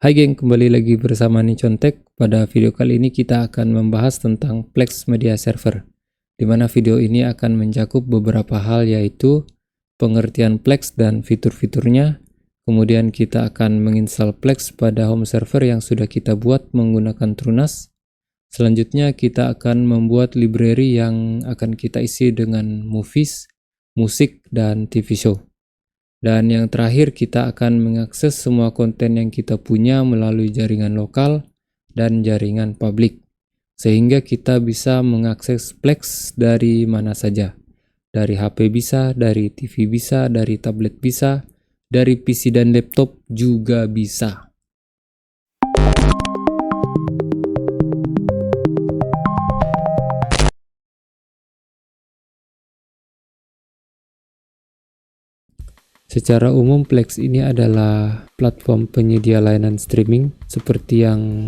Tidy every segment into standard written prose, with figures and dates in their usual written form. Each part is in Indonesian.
Hai geng, kembali lagi bersama Nicontek. Pada video kali ini kita akan membahas tentang Plex Media Server, di mana video ini akan mencakup beberapa hal, yaitu pengertian Plex dan fitur-fiturnya. Kemudian kita akan menginstal Plex pada home server yang sudah kita buat menggunakan TrueNAS. Selanjutnya kita akan membuat library yang akan kita isi dengan movies, musik, dan TV show. Dan yang terakhir, kita akan mengakses semua konten yang kita punya melalui jaringan lokal dan jaringan publik, sehingga kita bisa mengakses Plex dari mana saja. Dari HP bisa, dari TV bisa, dari tablet bisa, dari PC dan laptop juga bisa. Secara umum, Plex ini adalah platform penyedia layanan streaming seperti yang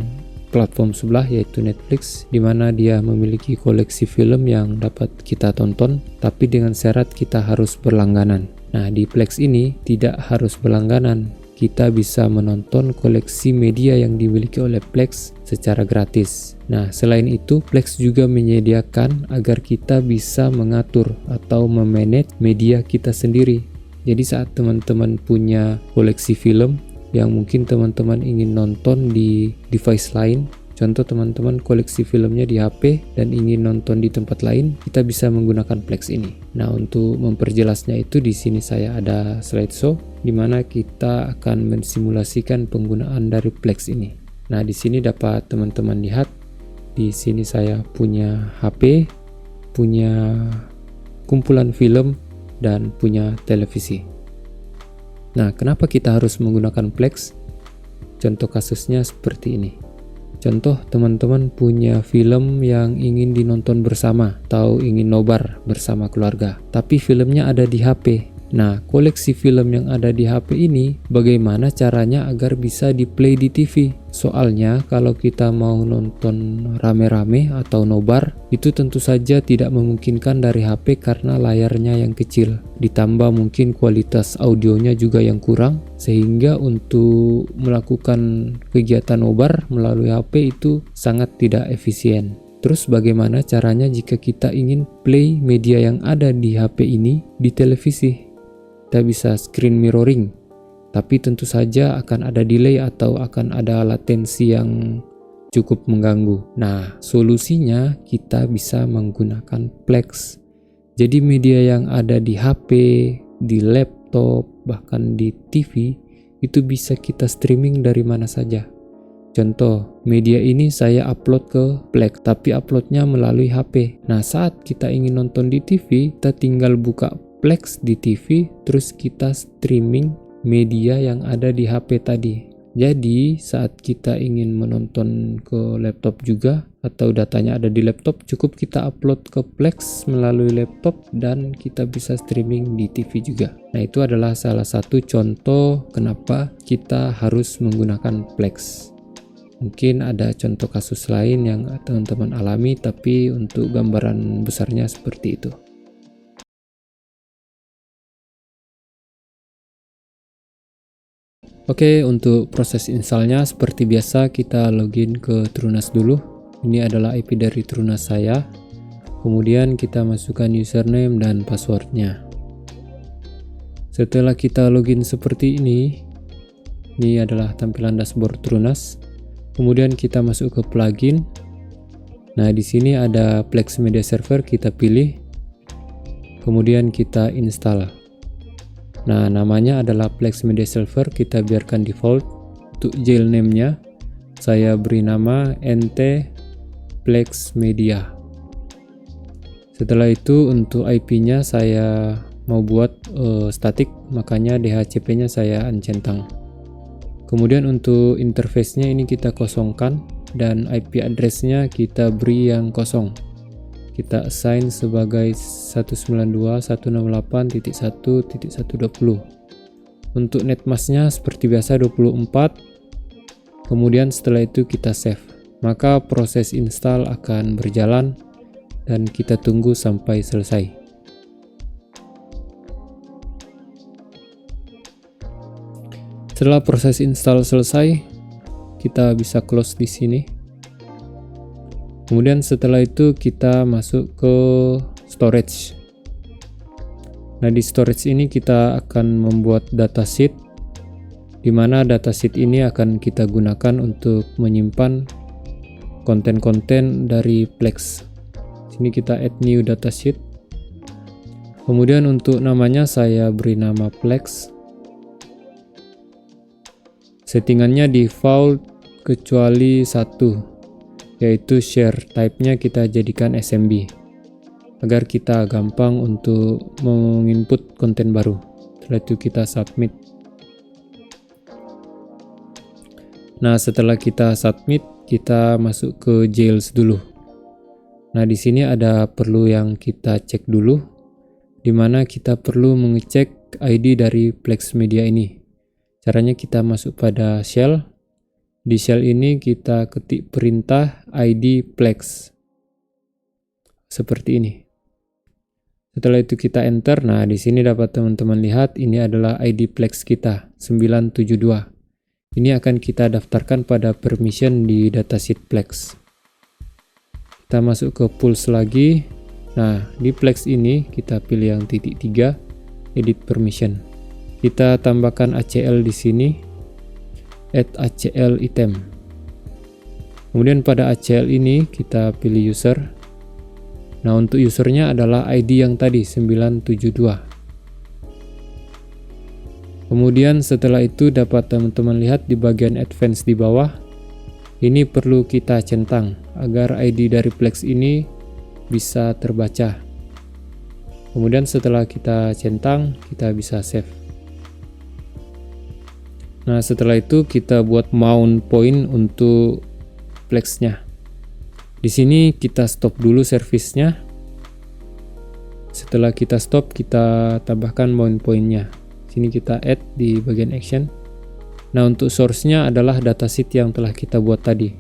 platform sebelah, yaitu Netflix, di mana dia memiliki koleksi film yang dapat kita tonton, tapi dengan syarat kita harus berlangganan. Nah, di Plex ini tidak harus berlangganan. Kita bisa menonton koleksi media yang dimiliki oleh Plex secara gratis. Nah, selain itu, Plex juga menyediakan agar kita bisa mengatur atau memanage media kita sendiri. Jadi saat teman-teman punya koleksi film yang mungkin teman-teman ingin nonton di device lain, contoh teman-teman koleksi filmnya di HP dan ingin nonton di tempat lain, kita bisa menggunakan Plex ini. Nah, untuk memperjelasnya itu, di sini saya ada slideshow di mana kita akan mensimulasikan penggunaan dari Plex ini. Nah, di sini dapat teman-teman lihat, di sini saya punya HP, punya kumpulan film, dan punya televisi. Nah, kenapa kita harus menggunakan Plex? Contoh kasusnya seperti ini. Contoh, teman-teman punya film yang ingin dinonton bersama atau ingin nobar bersama keluarga, tapi filmnya ada di HP. Nah, koleksi film yang ada di HP ini, bagaimana caranya agar bisa di-play di TV? Soalnya, kalau kita mau nonton rame-rame atau nobar, itu tentu saja tidak memungkinkan dari HP karena layarnya yang kecil. Ditambah mungkin kualitas audionya juga yang kurang, sehingga untuk melakukan kegiatan nobar melalui HP itu sangat tidak efisien. Terus bagaimana caranya jika kita ingin play media yang ada di HP ini di televisi? Kita bisa screen mirroring, tapi tentu saja akan ada delay atau akan ada latensi yang cukup mengganggu. Nah, solusinya kita bisa menggunakan Plex. Jadi media yang ada di HP, di laptop, bahkan di TV, itu bisa kita streaming dari mana saja. Contoh, media ini saya upload ke Plex, tapi uploadnya melalui HP. Nah, saat kita ingin nonton di TV, kita tinggal buka Plex di TV, terus kita streaming media yang ada di HP tadi. Jadi saat kita ingin menonton ke laptop juga, atau datanya ada di laptop, cukup kita upload ke Plex melalui laptop dan kita bisa streaming di TV juga. Nah, itu adalah salah satu contoh kenapa kita harus menggunakan Plex. Mungkin ada contoh kasus lain yang teman-teman alami, tapi untuk gambaran besarnya seperti itu. Oke, untuk proses installnya seperti biasa kita login ke TrueNAS dulu. Ini adalah IP dari TrueNAS saya. Kemudian kita masukkan username dan passwordnya. Setelah kita login seperti ini adalah tampilan dashboard TrueNAS. Kemudian kita masuk ke plugin. Nah, di sini ada Plex Media Server, kita pilih. Kemudian kita install. Nah, namanya adalah Plex Media Server, kita biarkan default. Untuk jail name-nya saya beri nama NT Plex Media. Setelah itu untuk IP-nya saya mau buat static, makanya DHCP-nya saya uncentang. Kemudian untuk interface-nya ini kita kosongkan dan IP address-nya kita beri yang kosong. Kita assign sebagai 192.168.1.120. Untuk netmasknya seperti biasa 24. Kemudian setelah itu kita save. Maka proses install akan berjalan dan kita tunggu sampai selesai. Setelah proses install selesai, kita bisa close di sini. Kemudian setelah itu kita masuk ke storage. Nah, di storage ini kita akan membuat datasheet, di mana datasheet ini akan kita gunakan untuk menyimpan konten-konten dari Plex. Sini kita add new datasheet. Kemudian untuk namanya saya beri nama Plex. Settingannya default kecuali satu, yaitu share type-nya kita jadikan SMB agar kita gampang untuk menginput konten baru. Setelah itu kita submit. Nah, setelah kita submit, kita masuk ke Jails dulu. Nah, di sini ada perlu yang kita cek dulu, di mana kita perlu mengecek ID dari Plex Media ini. Caranya kita masuk pada shell. Di shell ini kita ketik perintah ID Plex seperti ini. Setelah itu kita enter. Nah, di sini dapat teman-teman lihat ini adalah ID Plex kita 972. Ini akan kita daftarkan pada permission di datasheet Plex. Kita masuk ke pools lagi. Nah, di Plex ini kita pilih yang titik 3, edit permission. Kita tambahkan ACL di sini. Add ACL item. Kemudian pada ACL ini kita pilih user. Nah, untuk usernya adalah ID yang tadi 972. Kemudian setelah itu dapat teman-teman lihat di bagian advance di bawah. Ini perlu kita centang agar ID dari Plex ini bisa terbaca. Kemudian setelah kita centang, kita bisa save. Nah, setelah itu kita buat mount point untuk Plex-nya. Di sini kita stop dulu service-nya. Setelah kita stop, kita tambahkan mount point-nya. Sini kita add di bagian action. Nah, untuk source-nya adalah datasheet yang telah kita buat tadi.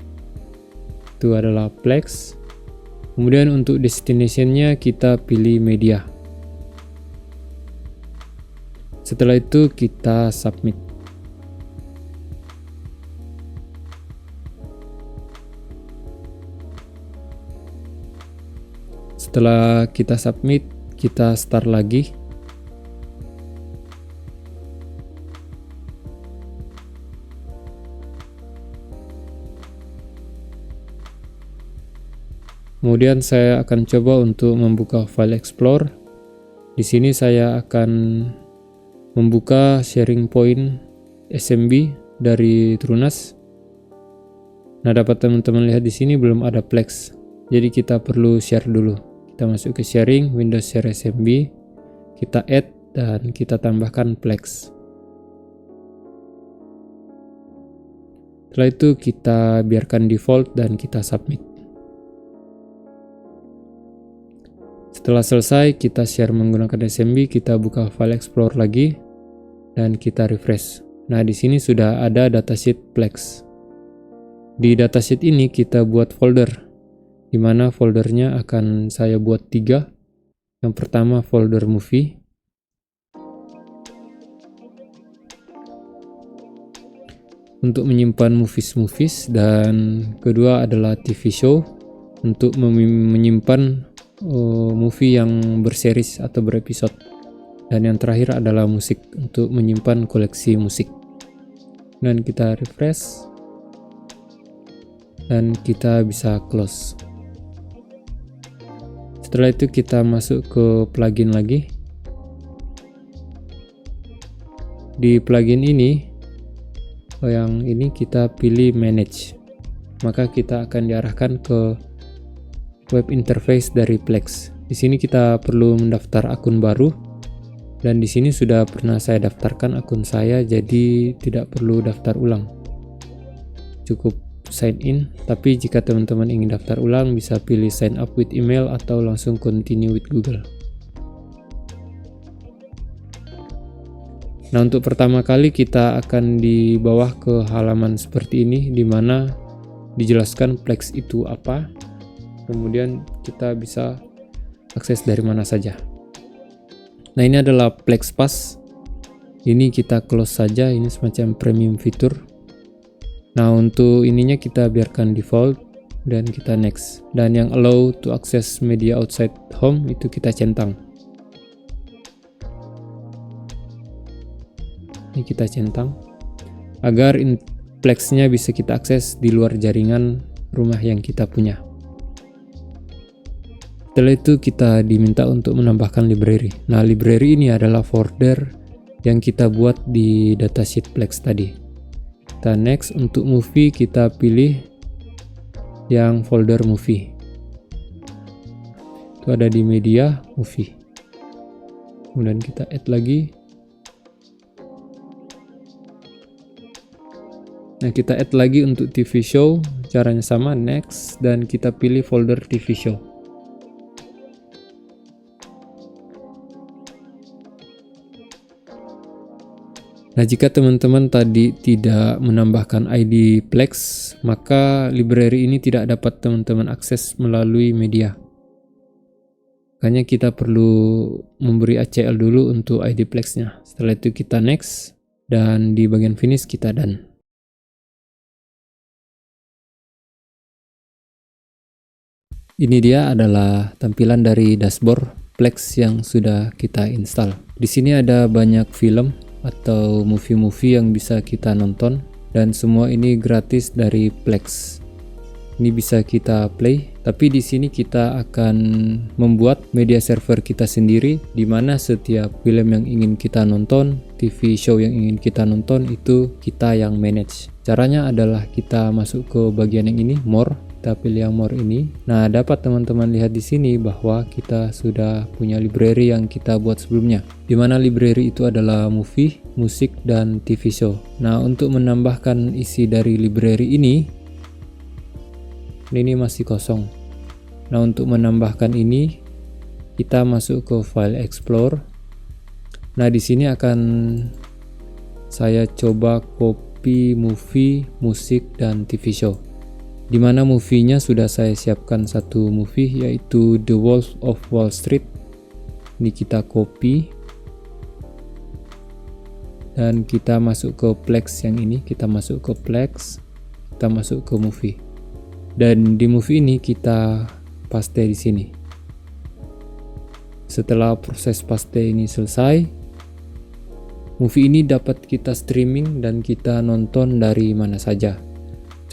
Itu adalah Plex. Kemudian untuk destination-nya kita pilih media. Setelah itu kita submit. Setelah kita submit, kita start lagi. Kemudian saya akan coba untuk membuka file Explorer. Di sini saya akan membuka sharing point SMB dari Trunas. Nah, dapat teman-teman lihat di sini belum ada Plex. Jadi kita perlu share dulu. Kita masuk ke sharing, Windows Share SMB, kita add dan kita tambahkan Plex. Setelah itu kita biarkan default dan kita submit. Setelah selesai, kita share menggunakan SMB, kita buka file Explorer lagi dan kita refresh. Nah, di sini sudah ada datasheet Plex. Di datasheet ini kita buat folder, di mana foldernya akan saya buat 3. Yang pertama folder movie. Untuk menyimpan movies dan kedua adalah TV show untuk menyimpan movie yang berseries atau berepisode. Dan yang terakhir adalah musik untuk menyimpan koleksi musik. Dan kita refresh dan kita bisa close. Setelah itu kita masuk ke plugin lagi. Di plugin ini, yang ini kita pilih manage. Maka kita akan diarahkan ke web interface dari Plex. Di sini kita perlu mendaftar akun baru. Dan di sini sudah pernah saya daftarkan akun saya, jadi tidak perlu daftar ulang. Cukup sign in, tapi jika teman-teman ingin daftar ulang bisa pilih sign up with email atau langsung continue with Google. Nah, untuk pertama kali kita akan dibawa ke halaman seperti ini, di mana dijelaskan Plex itu apa, kemudian kita bisa akses dari mana saja. Nah, ini adalah Plex Pass. Ini kita close saja, ini semacam premium fitur. Nah, untuk ininya kita biarkan default dan kita next. Dan yang allow to access media outside home itu kita centang. Ini kita centang agar Plex-nya bisa kita akses di luar jaringan rumah yang kita punya. Setelah itu kita diminta untuk menambahkan library. Nah, library ini adalah folder yang kita buat di datasheet Plex tadi. Kita next. Untuk movie kita pilih yang folder movie. Itu ada di media movie. Kemudian kita add lagi. Nah, kita add lagi untuk TV show. Caranya sama, next, dan kita pilih folder TV show. Nah, jika teman-teman tadi tidak menambahkan ID Plex, maka library ini tidak dapat teman-teman akses melalui media. Makanya kita perlu memberi ACL dulu untuk ID Plex-nya. Setelah itu kita next, dan di bagian finish kita done. Ini dia adalah tampilan dari dashboard Plex yang sudah kita install. Di sini ada banyak film atau movie-movie yang bisa kita nonton, dan semua ini gratis dari Plex. Ini bisa kita play, tapi di sini kita akan membuat media server kita sendiri, di mana setiap film yang ingin kita nonton, TV show yang ingin kita nonton, itu kita yang manage. Caranya adalah kita masuk ke bagian yang ini, more. Kita pilih yang more ini. Nah, dapat teman-teman lihat di sini bahwa kita sudah punya library yang kita buat sebelumnya, di mana library itu adalah movie, musik, dan TV show. Nah, untuk menambahkan isi dari library ini masih kosong. Nah, untuk menambahkan ini kita masuk ke file explore. Nah, di sini akan saya coba copy movie, musik, dan TV show. Di mana movie-nya sudah saya siapkan satu movie, yaitu The Wolf of Wall Street. Ini kita copy dan kita masuk ke Plex yang ini. Kita masuk ke Plex, kita masuk ke movie, dan di movie ini kita paste di sini. Setelah proses paste ini selesai, movie ini dapat kita streaming dan kita nonton dari mana saja.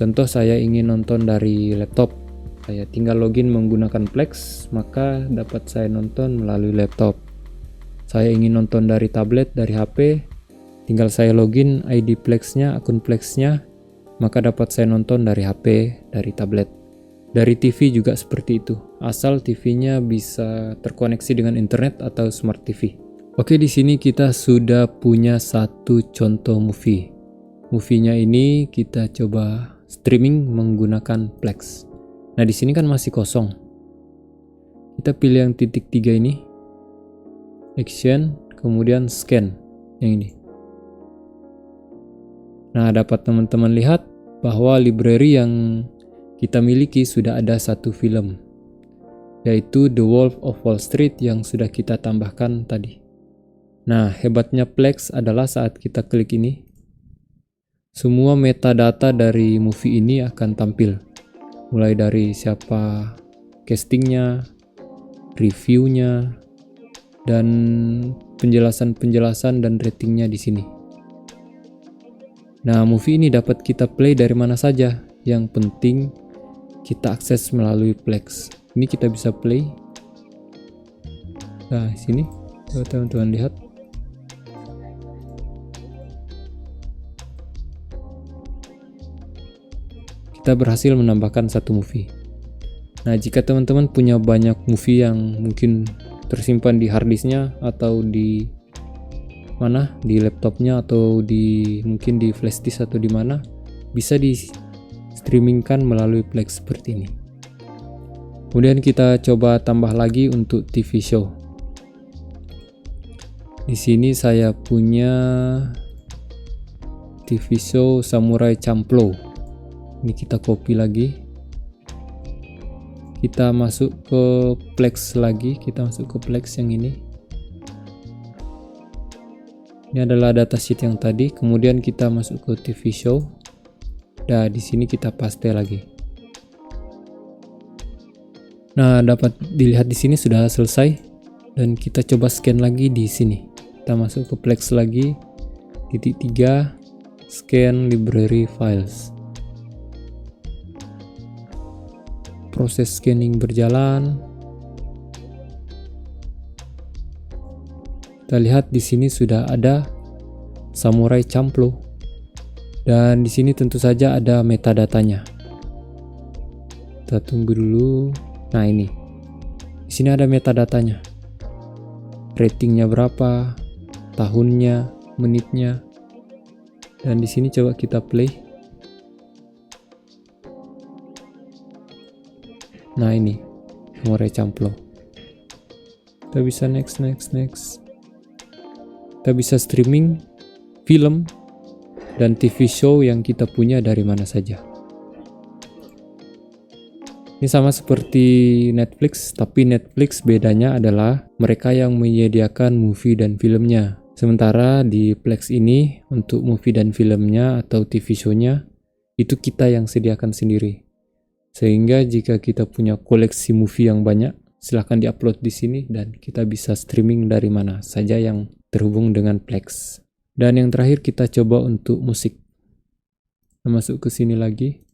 Contoh, saya ingin nonton dari laptop, saya tinggal login menggunakan Plex, maka dapat saya nonton melalui laptop. Saya ingin nonton dari tablet, dari HP, tinggal saya login ID Plex-nya, akun Plex-nya, maka dapat saya nonton dari HP, dari tablet. Dari TV juga seperti itu, asal TV-nya bisa terkoneksi dengan internet atau smart TV. Oke, di sini kita sudah punya satu contoh movie. Movie-nya ini kita coba streaming menggunakan Plex. Nah, di sini kan masih kosong. Kita pilih yang titik 3 ini, action, kemudian scan yang ini. Nah, dapat teman-teman lihat bahwa library yang kita miliki sudah ada satu film, yaitu The Wolf of Wall Street yang sudah kita tambahkan tadi. Nah, hebatnya Plex adalah saat kita klik ini, semua metadata dari movie ini akan tampil, mulai dari siapa castingnya, reviewnya, dan penjelasan-penjelasan dan ratingnya di sini. Nah, movie ini dapat kita play dari mana saja, yang penting kita akses melalui Plex. Ini kita bisa play. Nah, sini coba teman-teman lihat. Kita berhasil menambahkan satu movie. Nah, jika teman-teman punya banyak movie yang mungkin tersimpan di harddisknya atau di mana, di laptopnya atau mungkin di flash disk atau di mana, bisa di streamingkan melalui Plex seperti ini. Kemudian kita coba tambah lagi untuk TV show. Di sini saya punya TV show Samurai Champloo. Ini kita copy lagi, kita masuk ke Plex lagi, kita masuk ke Plex yang ini. Ini adalah datasheet yang tadi. Kemudian kita masuk ke TV show. Dan di sini kita paste lagi. Nah, dapat dilihat di sini sudah selesai, dan kita coba scan lagi di sini. Kita masuk ke Plex lagi, titik 3, scan library files. Proses scanning berjalan. Kita lihat di sini sudah ada Samurai Champloo, dan di sini tentu saja ada metadatanya. Kita tunggu dulu. Nah, ini di sini ada metadatanya, ratingnya berapa, tahunnya, menitnya, dan di sini coba kita play. Nah, ini Samurai Champloo. Kita bisa next. Kita bisa streaming film dan TV show yang kita punya dari mana saja. Ini sama seperti Netflix, tapi Netflix bedanya adalah mereka yang menyediakan movie dan filmnya. Sementara di Plex ini untuk movie dan filmnya atau TV show-nya itu kita yang sediakan sendiri. Sehingga jika kita punya koleksi movie yang banyak, silahkan diupload di sini dan kita bisa streaming dari mana saja yang terhubung dengan Plex. Dan yang terakhir kita coba untuk musik. Kita masuk ke sini lagi.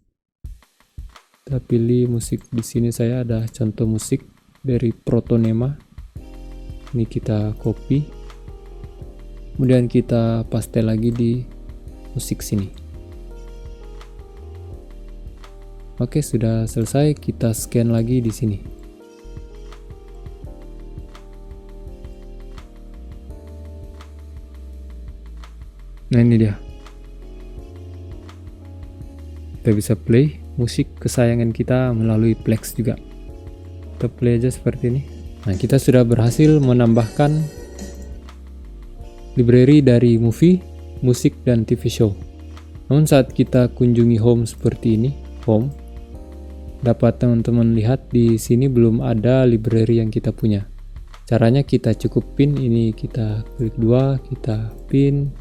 Kita pilih musik. Di sini saya ada contoh musik dari Protonema. Ini kita copy. Kemudian kita paste lagi di musik sini. Oke, sudah selesai. Kita scan lagi di sini. Nah, ini dia. Kita bisa play musik kesayangan kita melalui Plex juga. Kita play aja seperti ini. Nah, kita sudah berhasil menambahkan library dari movie, musik, dan TV show. Namun saat kita kunjungi home seperti ini, home, dapat teman-teman lihat di sini belum ada library yang kita punya. Caranya kita cukup pin ini, kita klik 2, kita pin,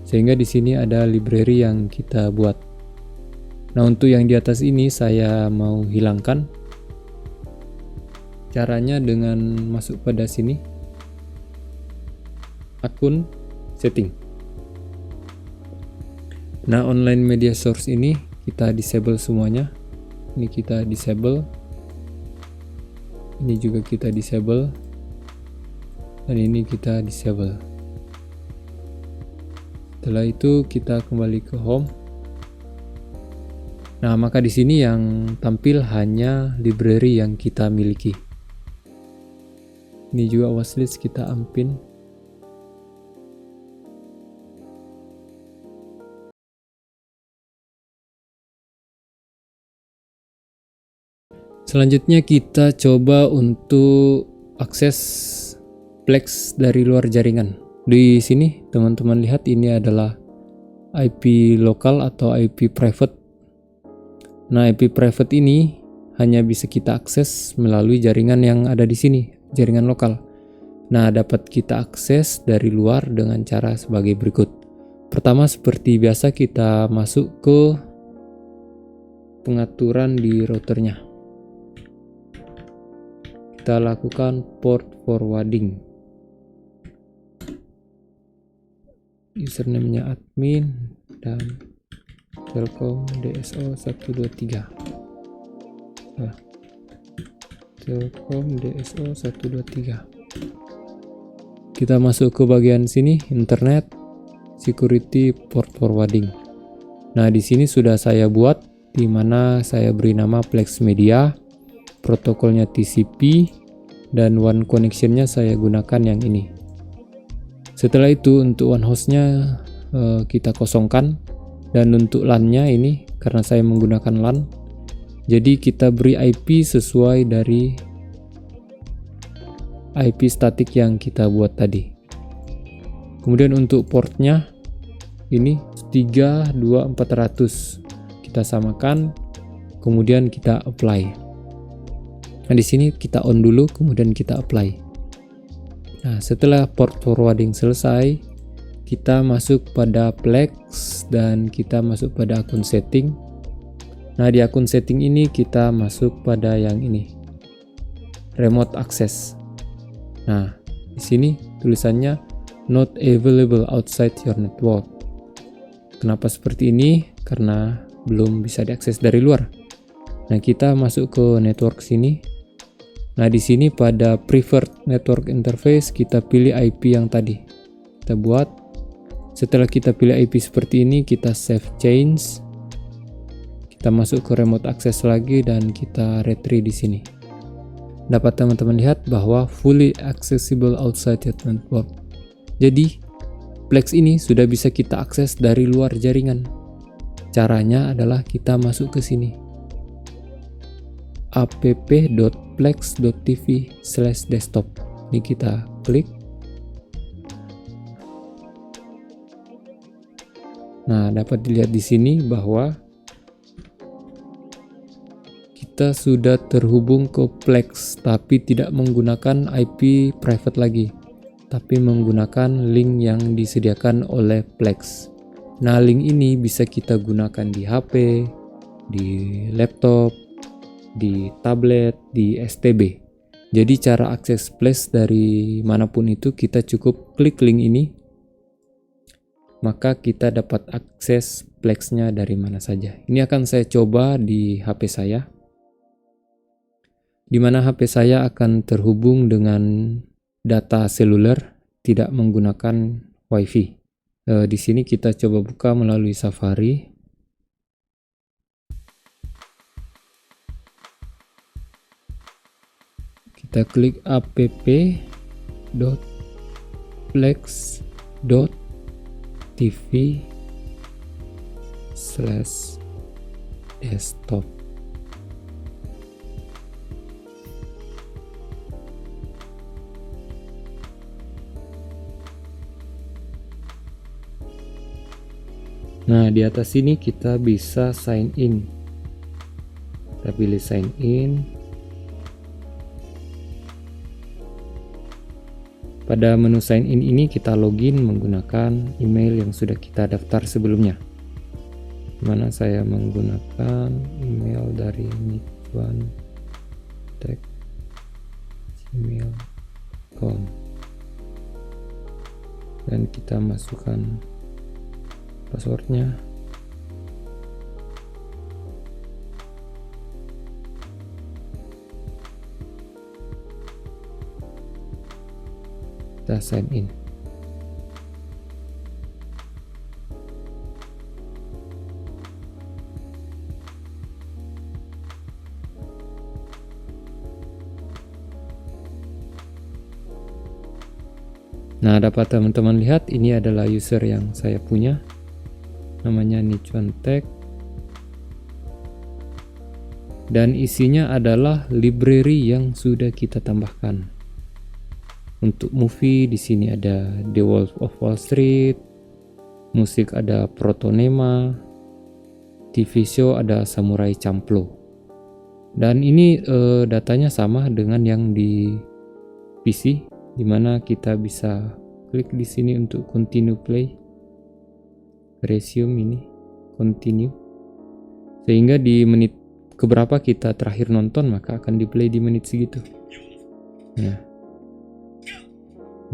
sehingga di sini ada library yang kita buat. Nah, untuk yang di atas ini saya mau hilangkan. Caranya dengan masuk pada sini, akun setting. Nah, online media source ini kita disable semuanya. Ini kita disable, ini juga kita disable, dan ini kita disable. Setelah itu kita kembali ke home. Nah, maka di sini yang tampil hanya library yang kita miliki. Ini juga watchlist, kita unpin. Selanjutnya kita coba untuk akses Plex dari luar jaringan. Di sini teman-teman lihat ini adalah IP lokal atau IP private. Nah, IP private ini hanya bisa kita akses melalui jaringan yang ada di sini, jaringan lokal. Nah, dapat kita akses dari luar dengan cara sebagai berikut. Pertama, seperti biasa kita masuk ke pengaturan di routernya. Kita lakukan port forwarding. Username-nya admin dan Telkom DSO 123. Nah, Telkom DSO 123. Kita masuk ke bagian sini, internet, security, port forwarding. Nah, di sini sudah saya buat, di mana saya beri nama Plex Media, protokolnya TCP, dan one connection-nya saya gunakan yang ini. Setelah itu untuk one host-nya kita kosongkan, dan untuk LAN-nya ini karena saya menggunakan LAN, jadi kita beri IP sesuai dari IP statik yang kita buat tadi. Kemudian untuk portnya ini 32400 kita samakan, kemudian kita apply. Nah, di sini kita on dulu, kemudian kita apply. Nah, setelah port forwarding selesai, kita masuk pada Plex dan kita masuk pada akun setting. Nah, di akun setting ini kita masuk pada yang ini, remote access. Nah, di sini tulisannya not available outside your network. Kenapa seperti ini? Karena belum bisa diakses dari luar. Nah, kita masuk ke network sini. Nah, di sini pada preferred network interface kita pilih IP yang tadi kita buat. Setelah kita pilih IP seperti ini, kita save change. Kita masuk ke remote access lagi dan kita retrieve di sini. Dapat teman-teman lihat bahwa fully accessible outside your network. Jadi, Plex ini sudah bisa kita akses dari luar jaringan. Caranya adalah kita masuk ke sini. app.plex.tv/desktop. Ini kita klik. Nah, dapat dilihat di sini bahwa kita sudah terhubung ke Plex, tapi tidak menggunakan IP private lagi, tapi menggunakan link yang disediakan oleh Plex. Nah, link ini bisa kita gunakan di HP, di laptop, di tablet, di STB. Jadi cara akses Plex dari manapun itu kita cukup klik link ini, maka kita dapat akses Plex-nya dari mana saja. Ini akan saya coba di HP saya, di mana HP saya akan terhubung dengan data seluler, tidak menggunakan WiFi. Di sini kita coba buka melalui Safari. Kita klik app.plex.tv/desktop. Nah, di atas sini kita bisa sign in. Kita pilih sign in. Pada menu sign in ini kita login menggunakan email yang sudah kita daftar sebelumnya. Dimana saya menggunakan email dari nichuan@gmail.com. Dan kita masukkan passwordnya. Kita sign in. Nah, dapat teman-teman lihat ini adalah user yang saya punya. Namanya Nichuan Tech. Dan isinya adalah library yang sudah kita tambahkan. Untuk movie di sini ada The Wolf of Wall Street, musik ada Protonema, TV show ada Samurai Champloo. Dan ini datanya sama dengan yang di PC, dimana kita bisa klik di sini untuk continue play, resume ini continue, sehingga di menit keberapa kita terakhir nonton maka akan di play di menit segitu. Nah,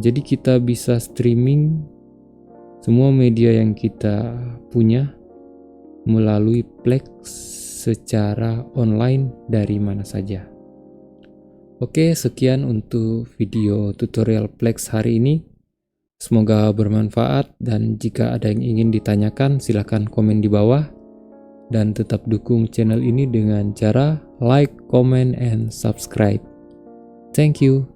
jadi kita bisa streaming semua media yang kita punya melalui Plex secara online dari mana saja. Oke, sekian untuk video tutorial Plex hari ini. Semoga bermanfaat, dan jika ada yang ingin ditanyakan silahkan komen di bawah. Dan tetap dukung channel ini dengan cara like, comment, and subscribe. Thank you.